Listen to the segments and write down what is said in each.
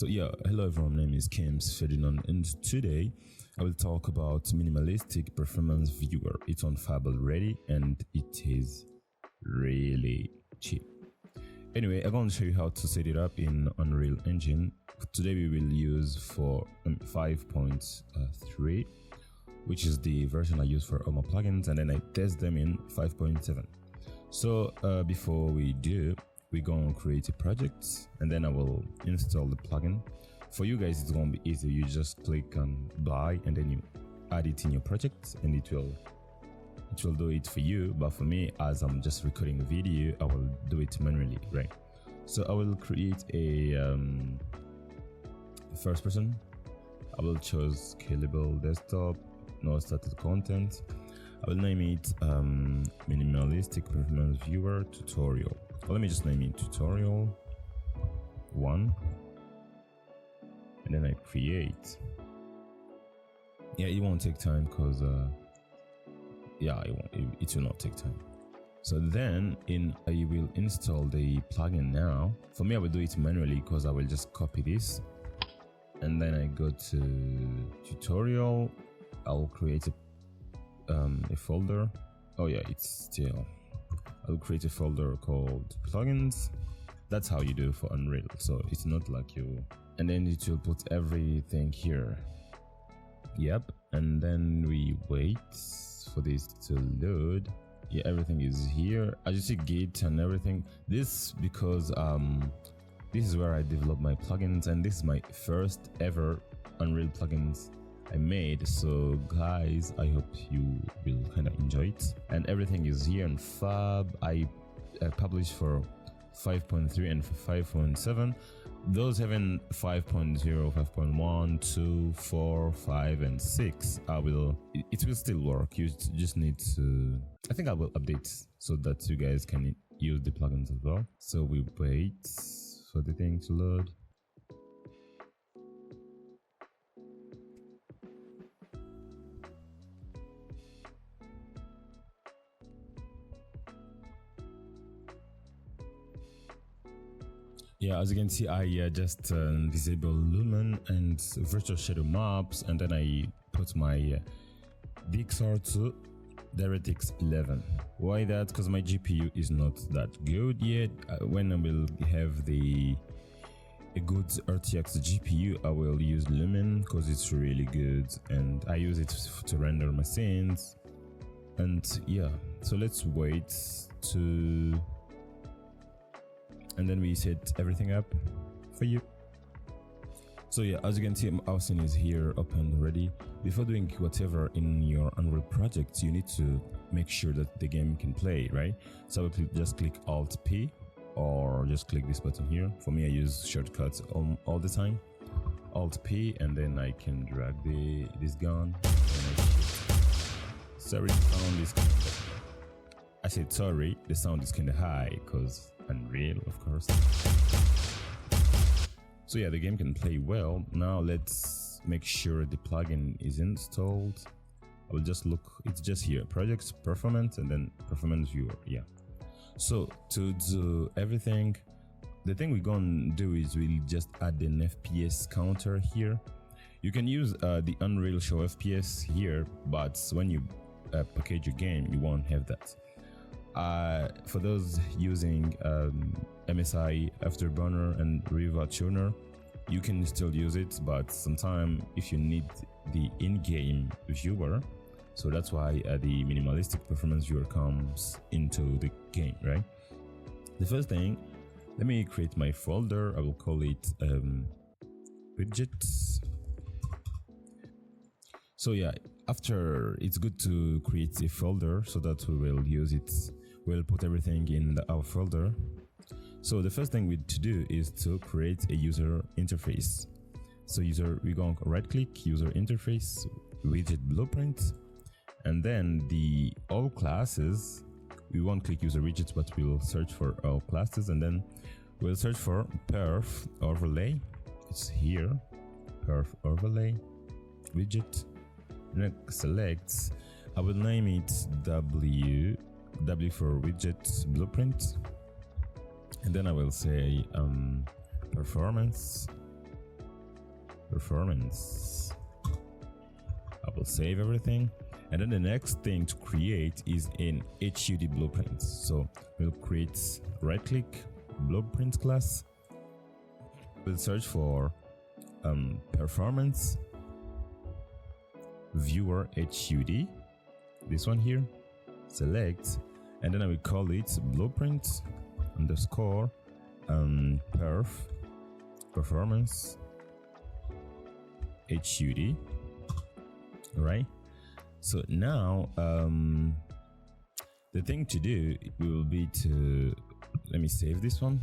So yeah, hello everyone, my name is Kims Ferdinand, and today I will talk about Minimalistic Performance Viewer. It's on Fab already and it is really cheap. Anyway, I'm going to show you how to set it up in Unreal Engine. Today we will use for 5.3, which is the version I use for all my plugins, and then I test them in 5.7. So before we do, we're going to create a project and then I will install the plugin. For you guys, it's going to be easy. You just click on buy and then you add it in your project and it will do it for you. But for me, as I'm just recording a video, I will do it manually, right? So I will create a first person. I will choose scalable desktop, no static content. I will name it Minimalistic Performance Viewer Tutorial. Well, let me just name it Tutorial 1, and then I create. Yeah, it won't take time because it will not take time. So then I will install the plugin now. For me, I will do it manually because I will just copy this, and then I go to tutorial. I'll create a folder. Oh yeah, it's still. I'll create a folder called plugins. That's how you do for Unreal. So it's not like you, and then it will put everything here. Yep, and then we wait for this to load. Yeah, everything is here. As you see, Git and everything. This because this is where I develop my plugins, and this is my first ever Unreal plugins I made. So guys, I hope you will kind of enjoy it. And everything is here in Fab. I published for 5.3 and 5.7. Those having 5.0, 5.1, 2, 4, 5 and 6, it will still work. You just need to, I think I will update so that you guys can use the plugins as well. So we wait for the thing to load. Yeah, as you can see, I just disable Lumen and virtual shadow maps, and then I put my DXR to DirectX 11. Why that? Because my GPU is not that good yet. When I will have a good RTX GPU, I will use Lumen because it's really good, and I use it to render my scenes. And yeah, so let's wait to. And then we set everything up for you. So yeah, as you can see, our scene is here open already. Before doing whatever in your Unreal project, you need to make sure that the game can play, right? So I will just click Alt P, or just click this button here. For me, I use shortcuts all the time. Alt P, and then I can drag this gun. Sorry, the sound is I said sorry, the sound is kind of high because Unreal, of course. So yeah, the game can play well. Now let's make sure the plugin is installed. I will just look, it's just here, projects, performance, and then performance viewer. Yeah. So to do everything, the thing we're gonna do is we'll just add an FPS counter here. You can use the Unreal Show FPS here, but when you package your game, you won't have that. For those using MSI Afterburner and Riva Tuner, you can still use it, but sometimes if you need the in-game viewer, so that's why the Minimalistic Performance Viewer comes into the game, right? The first thing, let me create my folder. I will call it widgets. So yeah, after, it's good to create a folder so that we will use it. We'll put everything in our folder. So the first thing we need to do is to create a user interface. So we're going to right click user interface, widget blueprint, and then the all classes. We won't click user widgets, but we'll search for all classes, and then we'll search for perf overlay. It's here, perf overlay widget. And select, I will name it W for widget blueprint, and then I will say performance performance. I will save everything. And then the next thing to create is an HUD blueprint. So we'll create right click blueprint class. We'll search for performance viewer HUD, this one here, select, and then I will call it blueprint underscore performance HUD. Right, so now the thing to do will be to, let me save this one.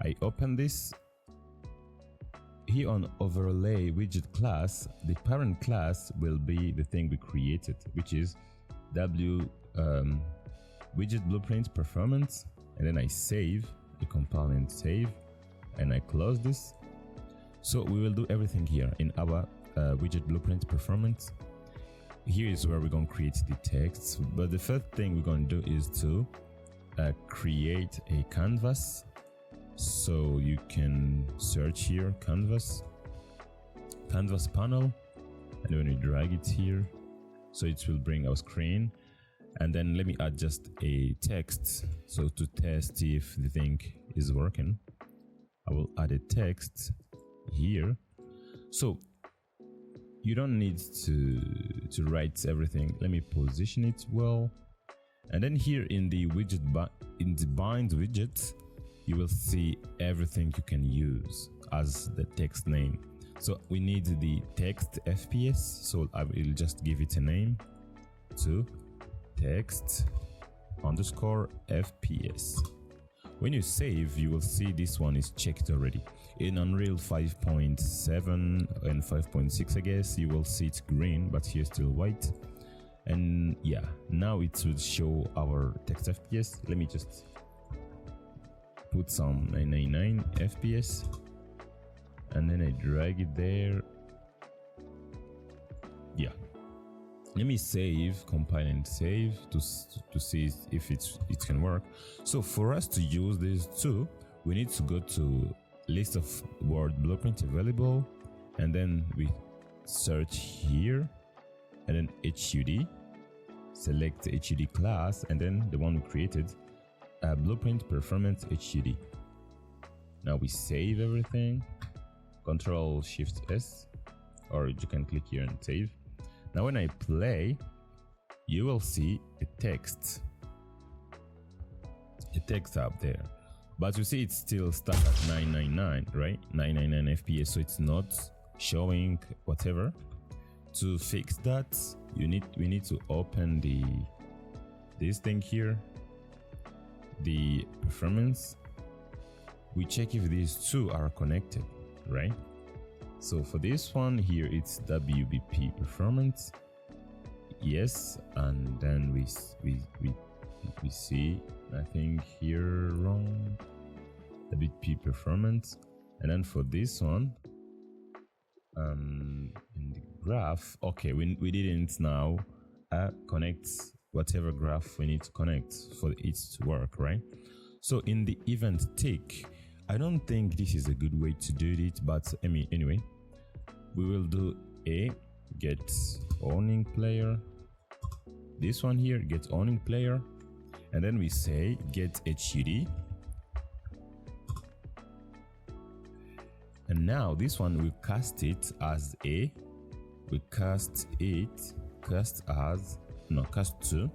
I open this here on overlay widget class. The parent class will be the thing we created, which is widget blueprint performance, and then I save the component, save, and I close this. So we will do everything here in our widget blueprint performance. Here is where we're going to create the text, but the first thing we're going to do is to create a canvas. So you can search here canvas panel, and when you drag it here, so it will bring our screen. And then let me add just a text, so to test if the thing is working, I will add a text here. So you don't need to write everything. Let me position it well, and then here in the widget in the bind widget, you will see everything you can use as the text name. So we need the text FPS, so I will just give it a name to text underscore FPS. When you save, you will see this one is checked already. In Unreal 5.7 and 5.6, I guess, you will see it's green, but here still white. And yeah, now it will show our text FPS. Let me just put some 999 FPS, and then I drag it there. Yeah, let me save, compile and save to see if it can work. So for us to use these two, we need to go to list of word blueprint available, and then we search here, and then HUD, select the HUD class, and then the one we created, blueprint performance HUD. Now we save everything, Control Shift S, or you can click here and save. Now when I play, you will see a text up there, but you see it's still stuck at 999, right? 999 FPS, so it's not showing whatever. To fix that, we need to open this thing here, the performance. We check if these two are connected, right? So for this one here, it's WBP performance, yes, and then we see, I think here wrong, WBP performance, and then for this one, in the graph, okay, we didn't now connect whatever graph we need to connect for it to work, right? So in the event tick, I don't think this is a good way to do it, but I mean, anyway, we will do a get owning player, this one here, get owning player, and then we say get HUD, and now this one we cast it as a, cast to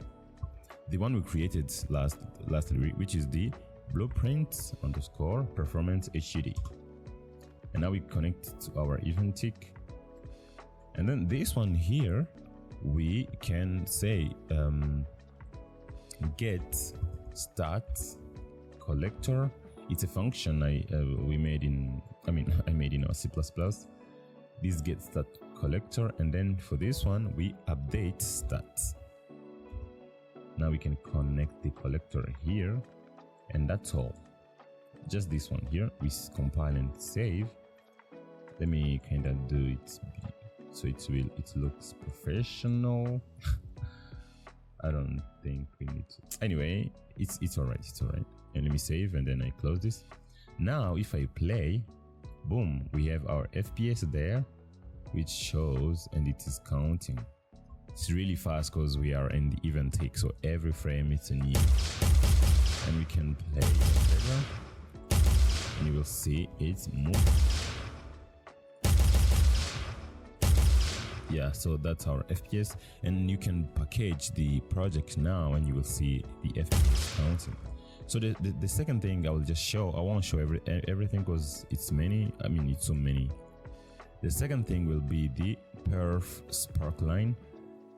the one we created lastly, which is the blueprint underscore performance HUD. And now we connect it to our event tick, and then this one here we can say get start collector. It's a function I made in our C++. This get start collector, and then for this one we update stats. Now we can connect the collector here, and that's all. Just this one here. We compile and save. Let me kind of do it so it looks professional. I don't think we need to. Anyway, it's alright. And let me save, and then I close this. Now if I play, boom, we have our FPS there, which shows and it is counting. It's really fast because we are in the event tick, so every frame it's a new, and we can play whatever, and you will see it's moving. Yeah, so that's our FPS, and you can package the project now and you will see the FPS counting. So the second thing I will just show, I won't show everything because it's many, it's so many. The second thing will be the perf sparkline,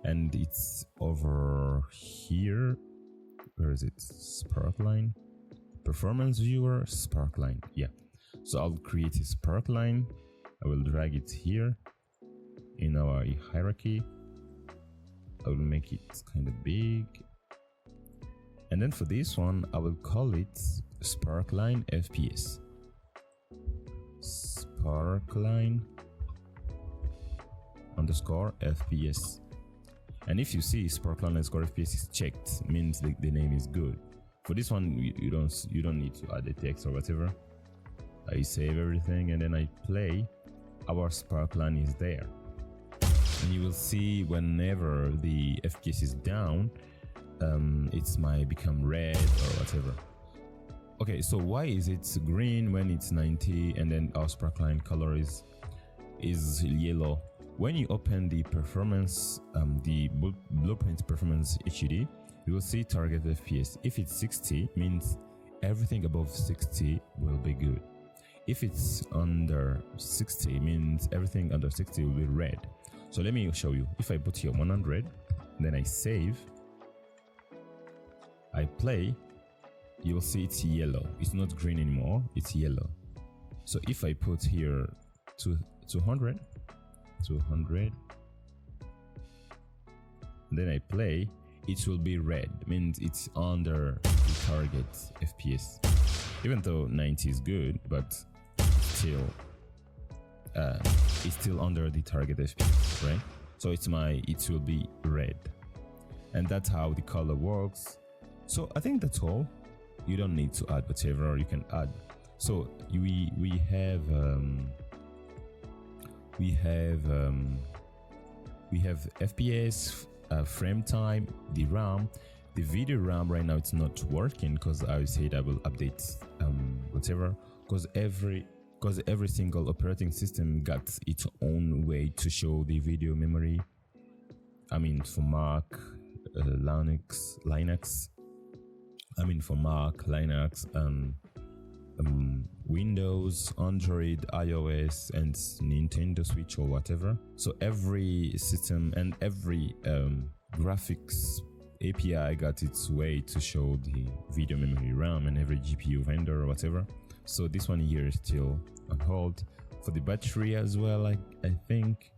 and it's over here. Where is it? Sparkline, performance viewer, sparkline. Yeah, so I'll create a sparkline. I will drag it here in our hierarchy. I will make it kind of big, and then for this one I will call it sparkline FPS. Sparkline underscore FPS. And if you see sparkline underscore FPS is checked, means the name is good. For this one you don't need to add the text or whatever. I save everything and then I play. Our sparkline is there. And you will see whenever the FPS is down, it might become red or whatever. Okay, so why is it green when it's 90 and then our sparkline color is yellow? When you open the performance, the blueprint performance HUD, you will see target FPS. If it's 60, means everything above 60 will be good. If it's under 60, means everything under 60 will be red. So let me show you. If I put here 100, then I save, I play, you will see it's yellow. It's not green anymore, it's yellow. So if I put here 200, then I play, it will be red, means it's under the target FPS. Even though 90 is good, but still it's still under the target FPS, right? So it will be red, and that's how the color works. So I think that's all. You don't need to add whatever you can add. So we have FPS, frame time, the RAM, the video RAM. Right now it's not working because I said I will update whatever, because every single operating system got its own way to show the video memory. For Mac, Linux. For Mac, Linux, Windows, Android, iOS, and Nintendo Switch or whatever. So every system and every graphics API got its way to show the video memory RAM, and every GPU vendor or whatever. So this one here is still on hold. For the battery as well, I think.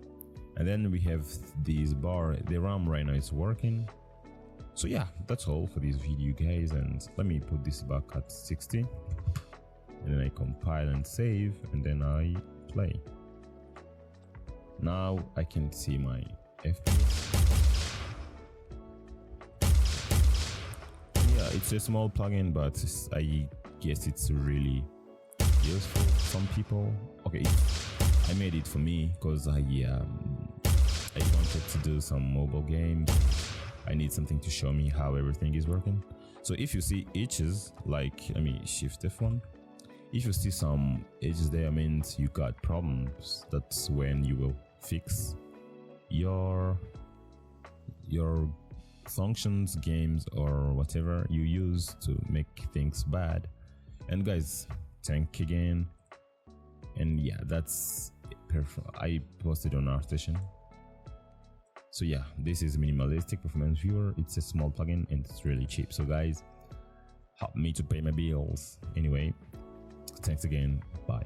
And then we have this bar. The RAM right now is working. So yeah, that's all for this video, guys, and let me put this back at 60, and then I compile and save, and then I play. Now I can see my FPS. Yeah, it's a small plugin, but I guess it's really useful for some people. Okay, I made it for me because I wanted to do some mobile games. I need something to show me how everything is working. So if you see edges, like, let me shift F1. If you see some edges there, means you got problems. That's when you will fix your functions, games, or whatever you use to make things bad. And guys, thank again. And yeah, that's perfect. I posted on ArtStation. So yeah, this is Minimalistic Performance Viewer. It's a small plugin and it's really cheap. So guys, help me to pay my bills. Anyway, thanks again. Bye.